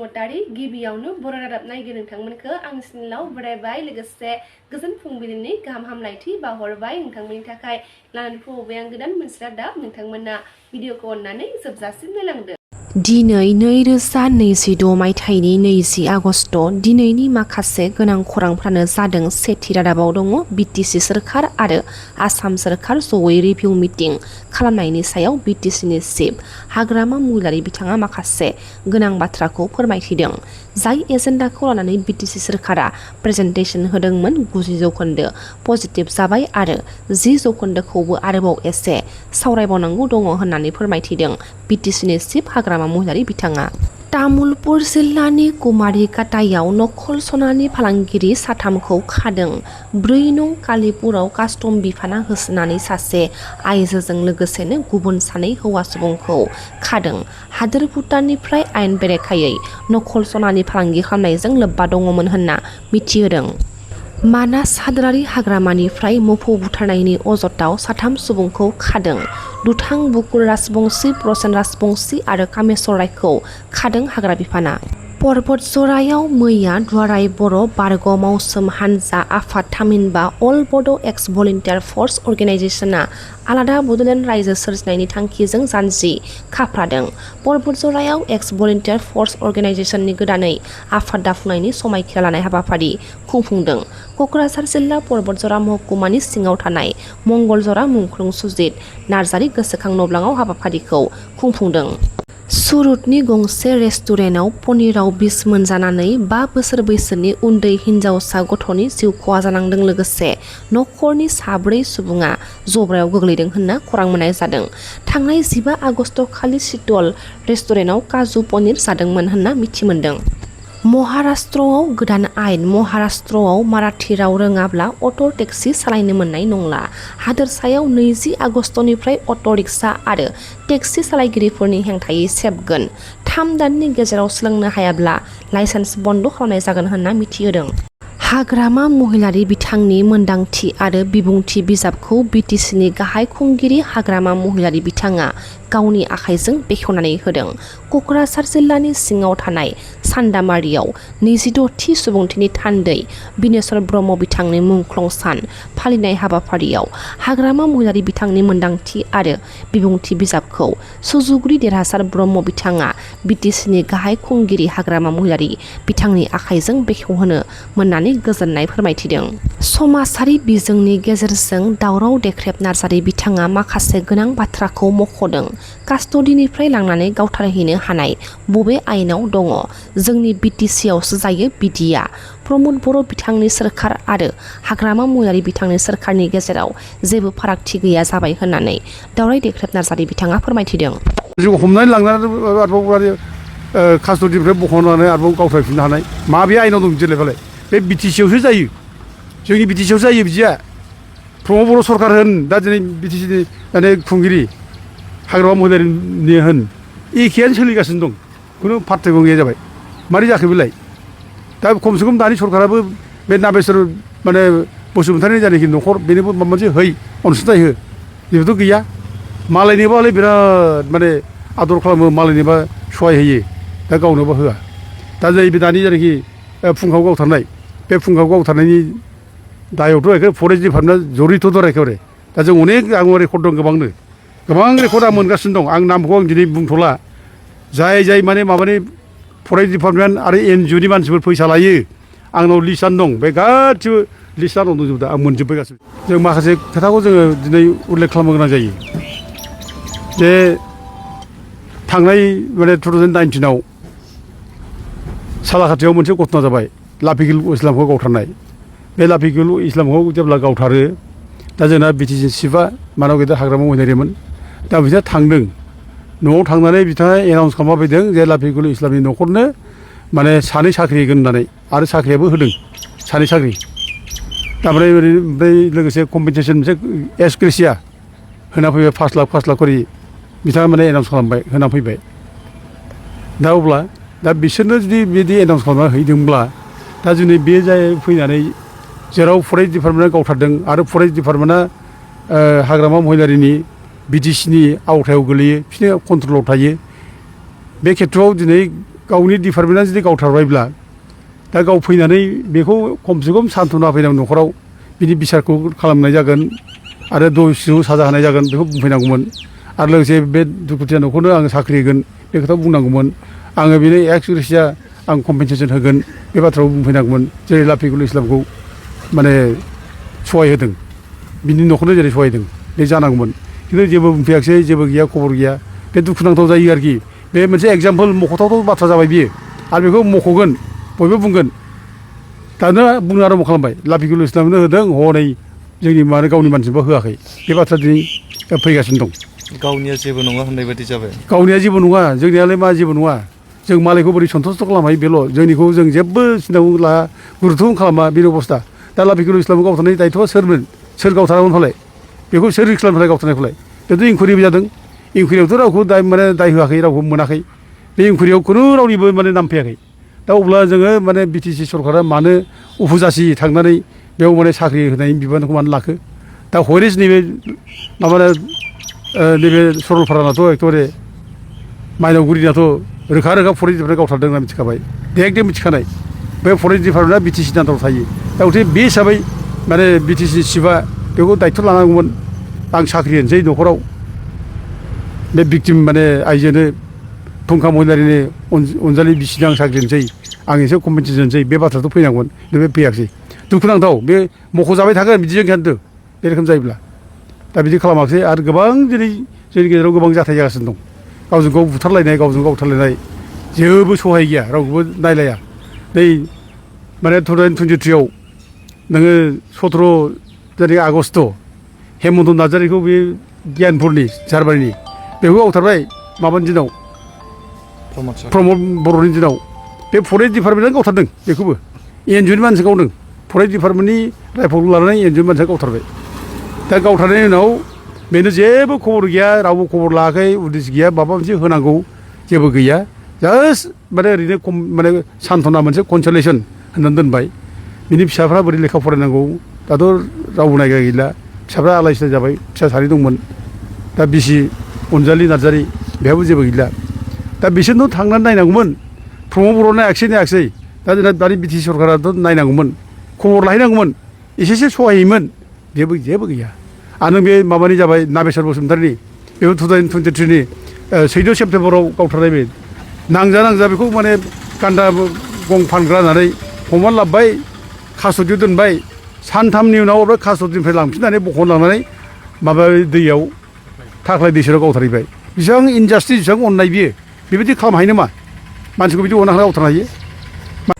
बसुमतारी गिबियावनो बर' रादाब नायगिर नोंथांमोनखौ आंनि चेनेलाव बरायबाय लोगोसे गोजोन फुंबिलिनि गाहाम हामलायथि बावहरबाय नोंथांमोननि थाखाय लानानै फैबाय आं गोदान मोनसे रादाब नोंथांमोना भिडिअखौ अननानै जोबजासिम नायलांदो। दिनै 2026 मायथाइनि 20 आगस्ट दिनैनि माखासे गोनां खौरांफ्रानो जादों। सेथि रादाबाव दङ बिटिसि सोरखार आरो आसाम सोरखार जयै रिभिउ मिटिं खालामनायनि सायाव बिटिसिनि चिफ हाग्रामा महिलारि बिथाङा माखासे गोनां बाथ्राखौ फोरमायथिदों। जाय एजेन्डाखौ लानानै बिटिसि सोरखारा प्रेजेन्टेसन होदोंमोन 90 जौखोन्दो पजिटिभ जाबाय आरो 10 जौखोन्दोखौबो आरोबाव एसे सावरायबावनांगौ दङ होननानै फोरमायथिदों बिटिसिनि चिफ हाग्रामा महिलारि बिथाङा। तामुलपुर जिल्लानि कुमारिकाटायाव नखल सनानि फालांगिरि साथामखौ खादों। 4 नं कालिपुराव कास्टम बिफाना होसोनानै सासे आइजोजों लोगोसेनो गुबुन 2 हौवा सुबुंखौ खादों। हादोर भुटाननिफ्राय आयेन बेरेखायै नखल सनानि फालांगि खालामनायजों लोब्बा दङमोन होनना मिथिहोदों। मानास हादोरारि हाग्रामानिफ्राय मोफौ बुथारनायनि अजदाव 3 सुबुंखौ खादों। दुथां बुकुल राजबंशी, प्रसेन राजबंशी आरो कामेश्वर रायखौ खादों हाग्रा बिफाना। पर्बतजरायाव मैया दुवाराय बर' बारग' मावसोम हानजा आफाद थामहिनबा अल बड' एक्स भलन्टियार फर्स अर्गेनाइजेसना आलादा बड'लेण्ड रायजो सोरजिनायनि थांखिजों जानजि खाफ्रादों। पर्बतजरायाव एक्स भलन्टियार फर्स अर्गेनाइजेसननि गोदानै आफाद दाफुंनायनि समायखिरा लानाय हाबाफारि खुंफुंदों। क'क्राझार जिल्ला पर्बतजरा महकुमानि सिङाव थानाय मंगलजरा मुंख्लं सुजित नार्जारि गोसोखां नब्लाङाव हाबाफारिखौ खुंफुंदों। सुरतनि गंसे रेस्टुरेन्टआव पनिराव बिस मोनजानानै 5 बोसोर बैसोनि उन्दै हिनजावसा गथ'नि जिउ खहा जानांदों लोगोसे नखरनि 4 सुबुङा जब्रायाव गोग्लैदों होनना खौरां मोननाय जादों। थांनाय 15 आगस्ट खालि शीतल रेस्टुरेन्टआव काजु पनिर जादोंमोन होनना मिथिमोनदों। महाराष्ट्रआव गोदान आयेन महाराष्ट्रआव माराठी राव रोङाब्ला अट' टेक्सि सालायनो मोननाय नंला। हादोरसायाव 20 आगस्टनिफ्राय अट' रिक्सा आरो टेक्सि सालायगिरिफोरनि हेंथायै सेबगोन। 3 दाननि गेजेराव सोलोंनो हायाब्ला लाइसेन्स बन्द खालामनाय जागोन होनना मिथिहोदों। हाग्रामा महिलारि बिथांनि मोनदांथि आरो बिबुंथि बिजाबखौ बिटिसिनि गाहाय खुंगिरि हाग्रामा महिलारि बिथाङा गावनि आखाइजों बेखेवनानै होदों। क'क्राझार जिल्लानि सिङाव थानाय सान्दामारियाव 26थि सुबुंथिनि थान्दै बिनेश्वर ब्रह्म बिथांनि मुंख्लं सान फालिनाय हाबाफारियाव हाग्रामा महिलारि बिथांनि मोनदांथि आरो बिबुंथि बिजाबखौ सुजुगिरि देरहासार ब्रह्म बिथाङा बिटिसिनि गाहाय खुंगिरि हाग्रामा महिलारि बिथांनि आखाइजों बेखेवहोनो मोननानै गोजोननाय फोरमायथिदों। समाजारि बिजोंनि गेजेरजों दावराव देख्रेब नार्जारि बिथाङा माखासे गोनां बाथ्राखौ मख'दों। कास्टडिनिफ्राय लांनानै गावथारहैनो हानाय बबे आयेनाव दङ? जोंनि बिटिसिआवसो जायो बिदिया। प्रमद बर' बिथांनि सोरखार आरो हाग्रामा महिलारि बिथांनि सोरखारनि गेजेराव जेबो फारागथि गैया जाबाय होननानै दावराव देख्रेब नार्जारि बिथाङा फोरमायथिदों। हमनानै लांनानै आरोबाव कास्टडिनिफ्राय बख'नानै आरोबाव गावथारफिननो हानाय माबे आयेनाव दं बिदिलाय? बे बिटिसिआवसो जायो। जोंनि बिटिसिआवसो जायो बिदिया। प्रमद बर' सरखार होन दा दिनै बिटिसिनि माने खुंगिरि हाग्रामा महिलारिनि होन एखेयानो सोलिगासिनो दं। खुनु पार्थक्य गैया जाबाय। मारै जाखो बेलाय? दा खमसे खम दानि सरकाराबो बे नागेश्वर माने बसुमतारिनि जायनाखि न'खर बेनोबो माबा मोनसे है अनसुंथाइ हो। बेबोथ' गैया। मालायनोबालाय बिराद माने आदर खालामो मालायनोबा सहाय होयो दा गावनोबा होआ। दा जाहैबाय दानि जायनाखि फुंखाव गावथारनाय बे फुंखाव गावथारनायनि दायावथ' एखे फरेस्ट डिपार्टमेन्टआ जरिथ' दं एखेबारे। दा जों अनेक आं रेकर्ड दं गोबां रेकर्ड आं मोनगासिनो दं। आं नामखौ आं दिनै बुंथ'ला। जाय माने माबानि फरेस्ट डिपार्टमेन्ट आरो NGOनि मानसिफोर फैसा लायो आंनाव लिस्टआनो दं। बे गासिबो लिस्टआ आंनाव दंजोबो दा आं मोनजोब्बाय गासिबो। जों माखासे खोथाखौ जोङो दिनै उल्लेख खालामनो गोनां जायो। जे थांनाय माने 2019आव सालाकाथियाव मोनसे घटना जाबाय लाफिकुल इस्लामखौ गावथारनाय। बे लाफिकुल इस्लामखौ जेब्ला गावथारो दा जोंना बिटिसि चिफआ मानाव गेदेर हाग्रामा महिलारिमोन। दा बिथाङा थांदों। न'आव थांनानै बिथाङा एनाउन्स खालामना फैदों जे लाफिकुल इस्लामनि न'खरनो माने 2 साख्रि होगोन होननानै आरो साख्रियाबो होदों 2 साख्रि। ओमफ्राय लोगोसे कम्पेनसेसन मोनसे एसक्रेसिया होना फैबाय 5 लाख खरि बिथाङा माने एनाउन्स खालामबाय होना फैबाय। दा अब्ला दा बिसोरनो जुदि बिदि एनाउन्स खालामना हैदोंब्ला दा जोंनि बे जाय फैनानै जेराव फरेस्ट डिपार्टमेन्टआ गावथारदों आरो फरेस्ट डिपार्टमेन्टआ हाग्रामा महिलारिनि बिटिसिनि आवथायाव गोलैयो बिसोरनि कन्ट्रलाव थायो। बे खेथ्रआव दिनै गावनि डिपार्टमेन्टआ जुदि गावथारबायब्ला दा गाव फैनानै बेखौ खमसे खम सान्त्वना होफैनांगौ न'खराव बिनि बिसारखौ खालामनाय जागोन आरो दसेयाव साजा होनाय जागोन बेखौ बुंफैनांगौमोन आरो लोगोसे बे दुखुथिया न'खरनो आङो साख्रि होगोन बे खोथाखौ बुंनांगौमोन आङो बेनो एक्सुरेसिया आं कम्पेनसेसन होगोन बे बाथ्राखौ बुंफैनांगौमोन जेरै लाफिकुल इस्लामखौ माने सहाय होदों बिनि न'खरनो जेरै सहाय होदों बे जानांगौमोन खिन्थु जेबो बुंफैयाखिसै जेबो गैया खबर गैया बे दुखुनांथाव जायो आरोखि बे मोनसे एग्जाम्पोल मख'थावथाव बाथ्रा जाबाय बियो आरो बेखौ मख'गोन बयबो बुंगोन दानो बुंनो आरम्भ खालामबाय लाफिकुल इस्लामनो होदों हनै जोंनि माने गावनि मानसिनोबा होआखै बे बाथ्रा दिनै फैगासिनो दं गावनिया जेबो नङा होननाय बायदि जाबाय गावनिया जेबो नङा जोंनियालाय मा जेबो नङा जों मालायखौ बोरै सन्थुस्ट' खालामनो हायो बेल' जोंनिखौ जों जेबो सिन्थाखौ लाया गुरुत्वखौनो खालामा बेनि अबस्था दा लाफिकुल इस्लामखौ गावथारनाय दायथ'आ सोरमोन सोर गावथारामोन फालाय बेखौ सोर रिक्स खालामनो थाखाय गावथारनायखौलाय बेथ' इनकुवारिबो जादों इनकुवारियावथ' रावखौ माने दाय होआखै रावखौ मोनाखै बे इनकुवारियाव खुनु रावनिबो माने नाम फैयाखै दा अब्ला जोङो माने बिटिसि सरकारा मानो उफुजासि थांनानै बेयाव माने साख्रि होनायनि बिबानखौ मानो लाखो दा हरिस नैबे माबाना नैबे सरलपारानाथ' एखेबारे माइनावगुरिनाथ' रोखा रोखा फरेस्ट डिपार्टमेन्ट गावथारदों होनना मिथिखाबाय एकदम मिथिखानाय बे फरेस्ट डिपार्टमेन्टआ बिटिसि आन्दाराव थायो दा गथिखे बे हिसाबै माने बिटिसि चिफआ बेखौ दायथ' लानांगौमोन आं साख्रि होनोसै न'खराव बे भिक्टिम माने आइजोनो फुंखा महिलारिनि अनजालि बिसिनो आं साख्रि होनोसै आं एसे कम्पेनसेसन होनोसै बे बाथ्राथ' फैनांगौमोन बे फैयाखिसै दुखुनांथाव बे मख'जाबाय थागोन बिदिजों खिन्थु बे रोखोम जायोब्ला दा बिदि खालामाखिसै आरो गोबां दिनै जोंनि गेजेराव गोबां जाथाय जागासिनो दं गावजों गाव बुथारलायनाय गावजों गाव बुथारलायनाय जेबो सहाय गैया रावखौबो नायलाया नै माने 2023आव नोङो 17 आगस्ट हेमन्त नार्जारिखौ बे गियानपुरनि झारबारिनि बेखौ गावथारबाय माबानि दिनाव प्रमद बर'नि दिनाव बे फरेस्ट डिपार्टमेन्टआ गावथारदों बेखौबो एनजिअनि मानसि गावदों फरेस्ट डिपार्टमेन्टनि रायफलखौ लानानै एनजिअनि मानसिया गावथारबाय दा गावथारनायनि उनाव बेनो जेबो खबर गैया रावबो खबर लायाखै उदिस गैया माबा मोनसे होनांगौ जेबो गैया जास्ट माने ओरैनो माने सान्थना मोनसे कनसलेसन होननानै दोनबाय बिनि फिसाफ्रा बोरै लेखा फरायनांगौ दाथ' रावबो नायग्रा गैला फिसाफ्रा आलाय सिलाय जाबाय फिसा सानै दंमोन दा बिसि अनजालि नार्जारि बेहाबो जेबो गैला दा बिसोरनो थांनानै नायनांगौमोन प्रमद बर'आ नायाखिसै दा जोंना दानि बिटिसि सरकाराथ' नायनांगौमोन खबर लाहैनांगौमोन एसेसो सहायोमोन जेबो गैया आरो बे माबानि जाबाय नाबेसर बसुमतारिनि बेबो 2023नि 14 सेप्तेम्बराव गावथारनाय बे नांजा बेखौ माने गान्दा गं फानग्रा होननानै हमनानै लाबोबाय कास्टडियाव दोनबाय सानथामनि उनाव ओमफ्राय कास्टडिनिफ्राय लांफिननानै बख'लांनानै माबा दैयाव थाख्लाय दैसेराव गावथारहैबाय बेसेबां इनजास्टिस बेसेबां अननाय बियो बेबायदि खालामनो हायो नामा मानसिखौ बिदि अननानै गावथारनो हायो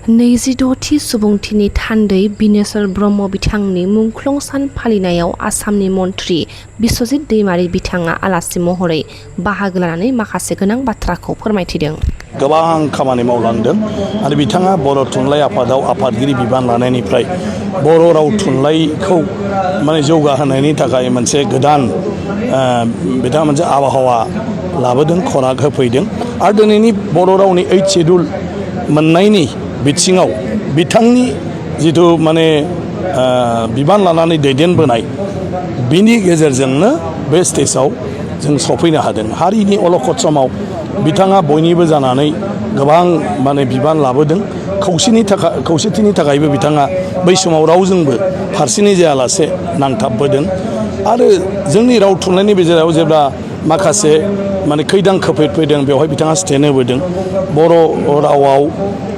26थि सुबुंथिनि थान्दै बिनेश्वर ब्रह्म बिथांनि मुंख्लं सान फालिनायाव आसामनि मन्त्रि बिस्वजित दैमारि बिथाङा आलासि महरै बाहागो लानानै माखासे गोनां बाथ्राखौ फोरमायथिदों। गोबां खामानि मावलांदों आरो बिथाङा बर' थुनलाइ आफादाव आफादगिरि बिबान लानायनिफ्राय बर' राव थुनलाइखौ माने जौगाहोनायनि थाखाय मोनसे गोदान बिथाङा मोनसे आबहावा लाबोदों खराग होफैदों आरो दिनैनि बर' रावनि 8 शेड्युल मोननायनि बिथिङाव बिथांनि जिथु माने बिबान लानानै दैदेनबोनाय बिनि गेजेरजोंनो बे स्टेजाव जों सफैनो हादों। हारिनि अलखद समाव बिथाङा बयनिबो जानानै गोबां माने बिबान लाबोदों। खौसेथिनि थाखायबो बिथाङा बै समाव रावजोंबो फारसेनि जायालासे नांथाबबोदों आरो जोंनि राव थुनलाइनि गेजेराव जेब्ला माखासे माने खैदां खैफोद फैदों बेवहाय बिथाङा स्टेन्ड होबोदों। बर' रावाव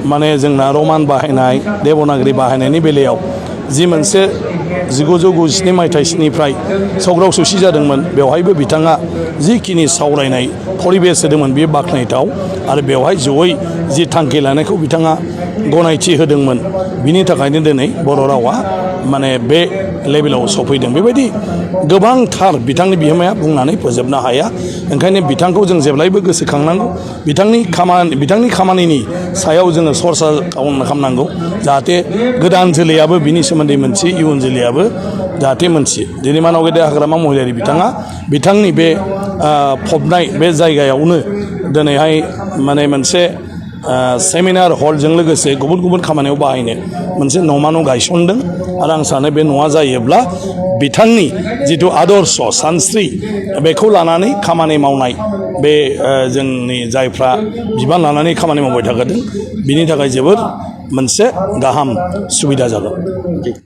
माने जोंना रमान बाहायनाय देबनागरि बाहायनायनि बेलायाव जि मोनसे 1997 मायथाइनिफ्राय सौग्राव सौसि जादोंमोन बेवहायबो बिथाङा जिखिनि सावरायनाय परिबेस होदोंमोन बेयो बाख्नायथाव आरो बेवहाय जयै जि थांखि लानायखौ बिथाङा गनायथि होदोंमोन बिनि थाखायनो दिनै बर' रावा माने बे लेभेलाव सफैदों। बेबायदि गोबांथार बिथांनि बिहोमाया बुंनानै फोजोबनो हाया। ओंखायनो बिथांखौ जों जेब्लायबो गोसोखांनांगौ बिथांनि खामानिनि सायाव जोङो सरसा खालामनांगौ जाहाथे गोदान जोलैयाबो बिनि सोमोन्दै मोनथियो इयुन जोलैयाबो जाहाथे मोनथियो। दिनै मानाव गेदेर हाग्रामा महिलारि बिथाङा बिथांनि बे फबनाय बे जायगायावनो दिनैहाय माने मोनसे सेमिनार हलजों लोगोसे गुबुन गुबुन खामानियाव बाहायनो मोनसे न'मा न' गायसनदों आरो आं सानो बे न'आ जायोब्ला बिथांनि जिथु आदर्श सानस्रि बेखौ लानानै खामानि मावनाय बे जोंनि जायफ्रा बिबान लानानै खामानि मावबाय थादों बिनि थाखाय जोबोर मोनसे गाहाम सुबिदा जागोन।